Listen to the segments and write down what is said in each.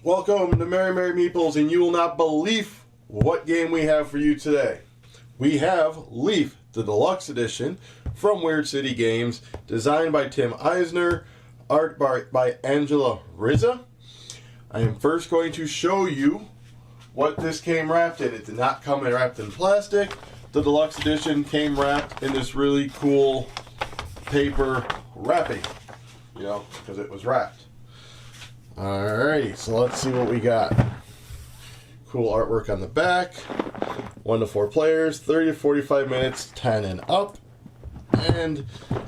Welcome to Merry Merry Meeples, and you will not believe what game we have for you today. We have Leaf, the Deluxe Edition, from Weird City Games, designed by Tim Eisner, art by Angela Rizza. I am first going to show you what this came wrapped in. It did not come wrapped in plastic. The Deluxe Edition came wrapped in this really cool paper wrapping, because it was wrapped. Alrighty, so let's see what we got. Cool artwork on the back. 1 to 4 players, 30 to 45 minutes, 10 and up. And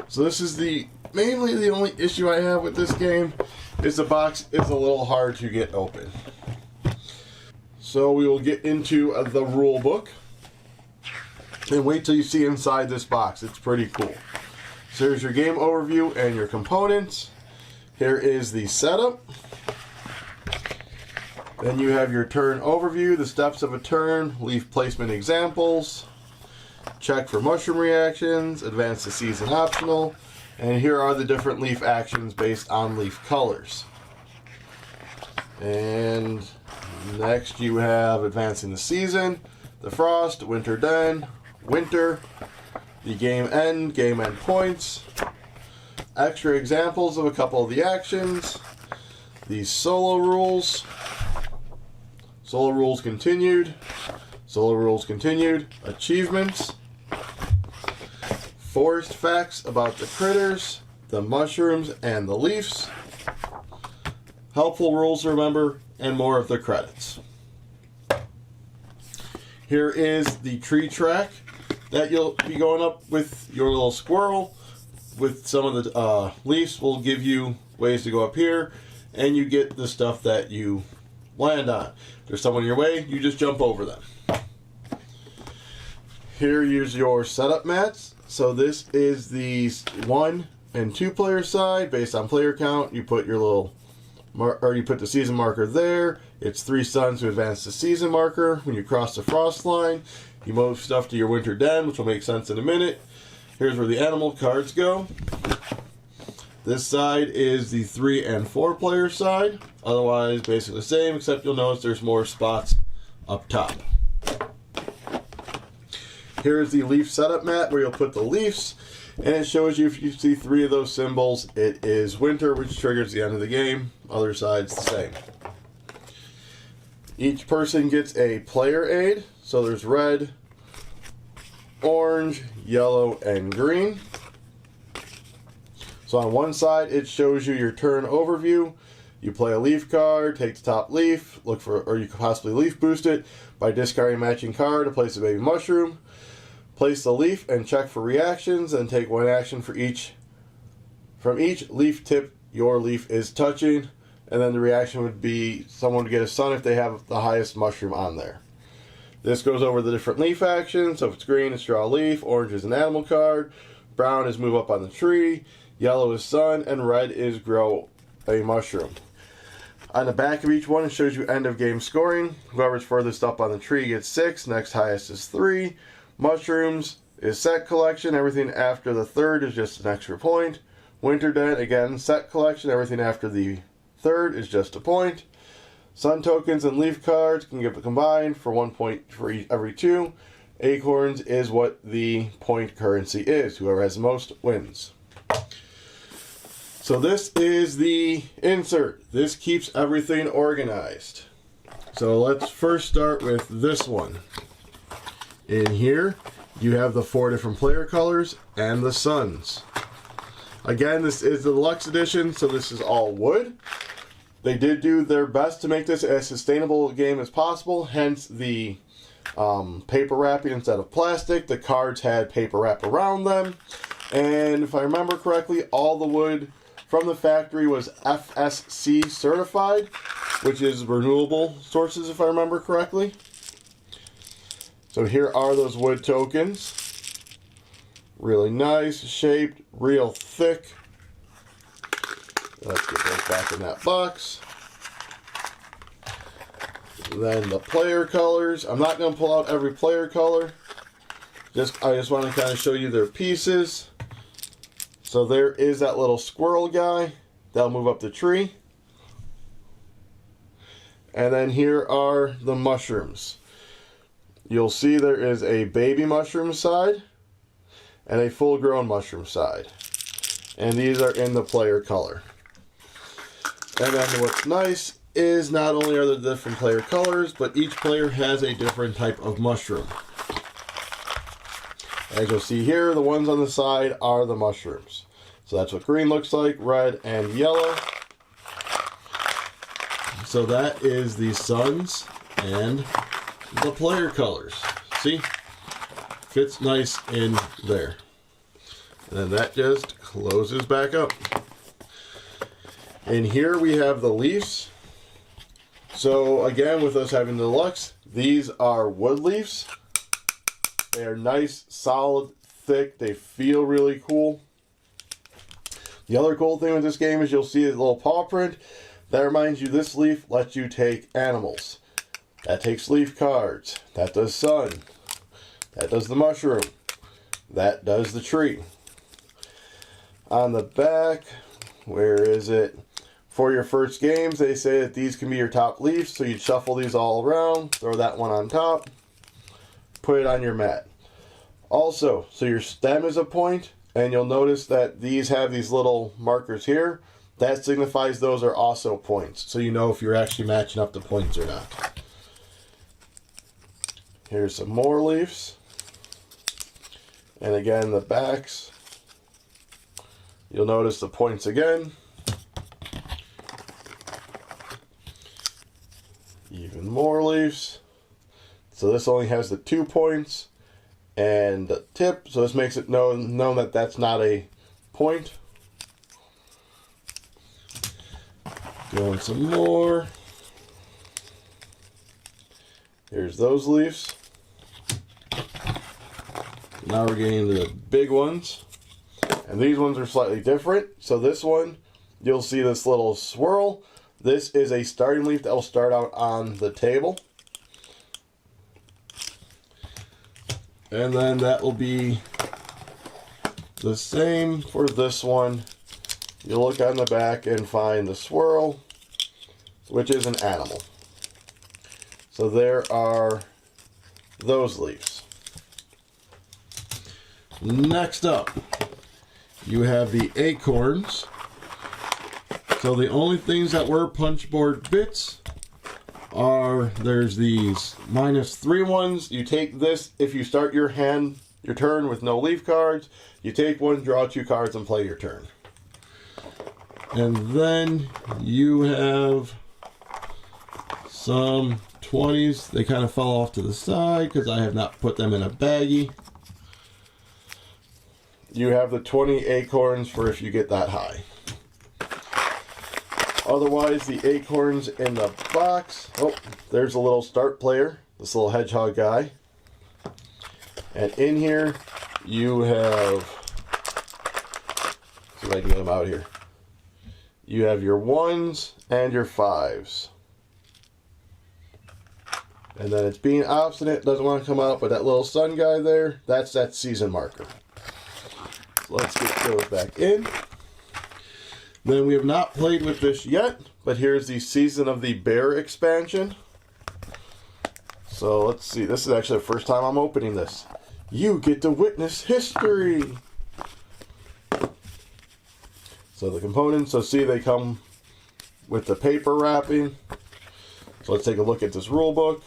so this is mainly the only issue I have with this game is the box is a little hard to get open. So we will get into the rule book. And wait till you see inside this box. It's pretty cool. So here's your game overview and your components. Here is the setup. Then you have your turn overview, the steps of a turn, leaf placement examples, check for mushroom reactions, advance the season optional, and here are the different leaf actions based on leaf colors. And next you have advancing the season, the frost, winter den, winter, the game end points, extra examples of a couple of the actions, the solo rules, solo rules continued, achievements, forest facts about the critters, the mushrooms, and the leaves, helpful rules to remember, and more of the credits. Here is the tree track that you'll be going up with your little squirrel. With some of the leaves will give you ways to go up here, and you get the stuff that you land on. If there's someone in your way, you just jump over them. Here is your setup mats. So this is the 1 and 2 player side based on player count. You put your little you put the season marker there. It's 3 suns to advance the season marker. When you cross the frost line, you move stuff to your winter den, which will make sense in a minute. Here's where the animal cards go. This side is the 3 and 4 player side. Otherwise, basically the same, except you'll notice there's more spots up top. Here's the leaf setup mat where you'll put the leaves. And it shows you, if you see 3 of those symbols, it is winter, which triggers the end of the game. Other side's the same. Each person gets a player aid. So there's red, orange, yellow, and green. So on one side, it shows you your turn overview. You play a leaf card, take the top leaf, look for, or you could possibly leaf boost it by discarding a matching card to place a baby mushroom. Place the leaf and check for reactions, and take 1 action from each leaf tip your leaf is touching. And then the reaction would be someone to get a sun if they have the highest mushroom on there. This goes over the different leaf actions. So if it's green, it's draw a leaf. Orange is an animal card. Brown is move up on the tree. Yellow is sun. And red is grow a mushroom. On the back of each one, it shows you end of game scoring. Whoever's furthest up on the tree gets 6. Next highest is 3. Mushrooms is set collection. Everything after the 3rd is just an extra point. Winter den, again, set collection. Everything after the 3rd is just a point. Sun tokens and leaf cards can get combined for 1 point for every 2. Acorns is what the point currency is. Whoever has the most wins. So this is the insert. This keeps everything organized. So let's first start with this one. In here, you have the 4 different player colors and the suns. Again, this is the deluxe edition, so this is all wood. They did do their best to make this as sustainable a game as possible, hence the paper wrapping instead of plastic. The cards had paper wrap around them. And if I remember correctly, all the wood from the factory was FSC certified, which is renewable sources if I remember correctly. So here are those wood tokens. Really nice, shaped, real thick. Let's get those back in that box. Then the player colors. I'm not going to pull out every player color. I just want to kind of show you their pieces. So there is that little squirrel guy. That'll move up the tree. And then here are the mushrooms. You'll see there is a baby mushroom side and a full-grown mushroom side. And these are in the player color. And then what's nice is not only are there different player colors, but each player has a different type of mushroom. As you'll see here, the ones on the side are the mushrooms. So that's what green looks like, red and yellow. So that is the suns and the player colors. See? Fits nice in there. And then that just closes back up. And here we have the leaves. So again, with us having the deluxe, these are wood leaves. They are nice, solid, thick. They feel really cool. The other cool thing with this game is you'll see a little paw print. That reminds you this leaf lets you take animals. That takes leaf cards. That does sun. That does the mushroom. That does the tree. On the back, where is it? For your first games, they say that these can be your top leaves, so you'd shuffle these all around, throw that one on top, put it on your mat. Also, so your stem is a point, and you'll notice that these have these little markers here. That signifies those are also points, so you know if you're actually matching up the points or not. Here's some more leaves. And again, the backs. You'll notice the points again. Even more leaves. So this only has the 2 points and the tip, so this makes it known that that's not a point. Going some more. Here's those leaves. Now we're getting to the big ones. And these ones are slightly different. So this one, you'll see this little swirl. This is a starting leaf that will start out on the table. And then that will be the same for this one. You'll look on the back and find the swirl, which is an animal. So there are those leaves. Next up, you have the acorns. So the only things that were punchboard bits are, there's these -3 ones. You take this if you start your turn with no leaf cards. You take one, draw 2 cards, and play your turn. And then you have some 20s. They kind of fell off to the side because I have not put them in a baggie. You have the 20 acorns for if you get that high. Otherwise, the acorns in the box. Oh, there's a little start player, this little hedgehog guy. And in here, you have, see if I can get them out here. You have your 1s and your 5s. And then it's being obstinate, doesn't want to come out, but that little sun guy there, that's that season marker. So let's get those back in. Then we have not played with this yet, but here's the Season of the Bear expansion. So let's see, this is actually the first time I'm opening this. You get to witness history! So the components, so see they come with the paper wrapping. So let's take a look at this rule book.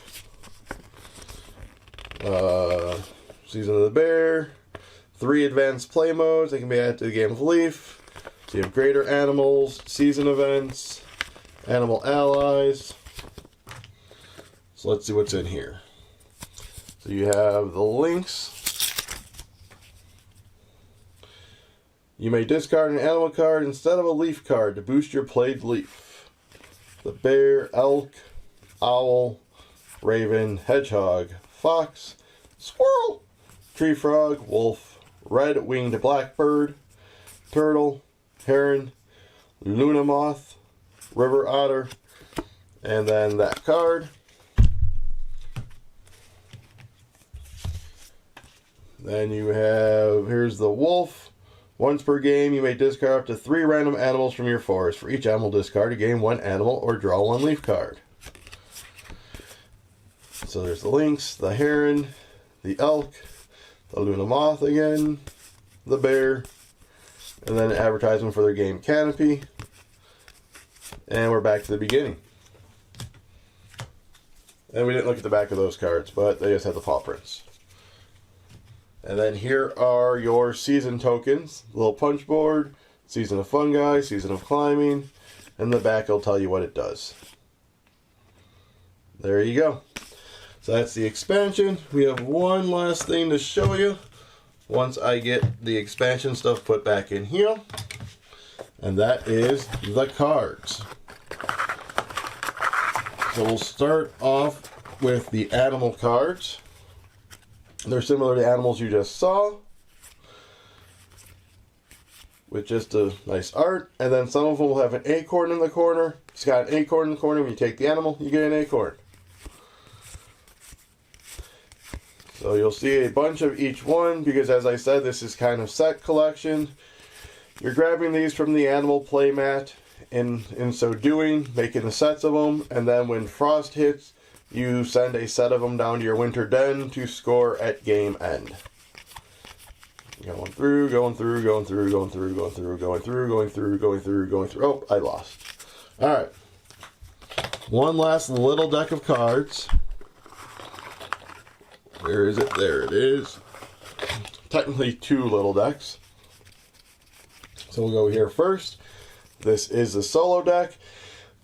Season of the Bear. 3 advanced play modes. They can be added to the game of Leaf. So you have greater animals, season events, animal allies. So let's see what's in here. So you have the links. You may discard an animal card instead of a leaf card to boost your played leaf. The bear, elk, owl, raven, hedgehog, fox, squirrel, tree frog, wolf, red-winged blackbird, turtle, heron, luna moth, river otter, and then that card. Then you have, here's the wolf. Once per game, you may discard up to 3 random animals from your forest. For each animal discard, you gain 1 animal or draw 1 leaf card. So there's the lynx, the heron, the elk, the Luna moth again, the bear, and then an advertisement for their game Canopy. And we're back to the beginning. And we didn't look at the back of those cards, but they just had the paw prints. And then here are your season tokens. Little punch board, season of fungi, season of climbing, and the back will tell you what it does. There you go. So that's the expansion. We have one last thing to show you once I get the expansion stuff put back in here. And that is the cards. So we'll start off with the animal cards. They're similar to animals you just saw, with just a nice art. And then some of them will have an acorn in the corner. It's got an acorn in the corner. When you take the animal, you get an acorn. So you'll see a bunch of each one, because as I said, this is kind of set collection. You're grabbing these from the animal playmat, and in so doing, making the sets of them, and then when frost hits, you send a set of them down to your winter den to score at game end. Going through, going through, going through, going through, going through, going through, going through, going through, going through. Oh, I lost. Alright. One last little deck of cards. Where is it? There it is. Technically two little decks. So we'll go here first. This is the solo deck.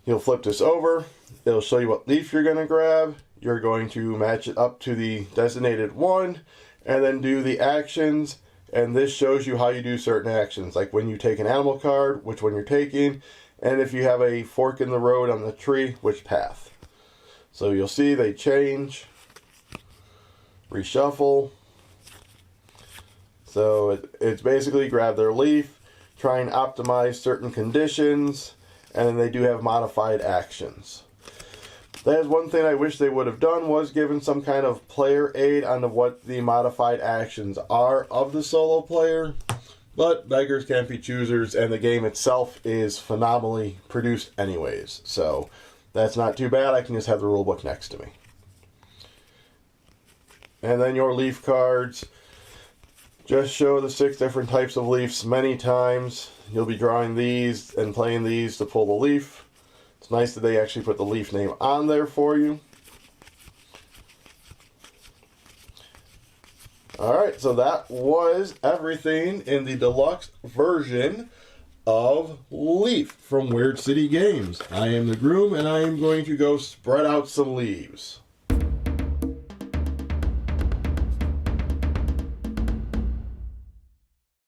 You'll flip this over. It'll show you what leaf you're going to grab. You're going to match it up to the designated one and then do the actions. And this shows you how you do certain actions, like when you take an animal card, which one you're taking, and if you have a fork in the road on the tree, which path. So you'll see they change, reshuffle. So it's basically grab their leaf, try and optimize certain conditions, and then they do have modified actions. That is one thing I wish they would have done, was given some kind of player aid on what the modified actions are of the solo player. But beggars can't be choosers, and the game itself is phenomenally produced anyways. So that's not too bad. I can just have the rulebook next to me. And then your leaf cards just show the 6 different types of leaves many times. You'll be drawing these and playing these to pull the leaf. It's nice that they actually put the leaf name on there for you. Alright, so that was everything in the deluxe version of Leaf from Weird City Games. I am the Groom, and I am going to go spread out some leaves.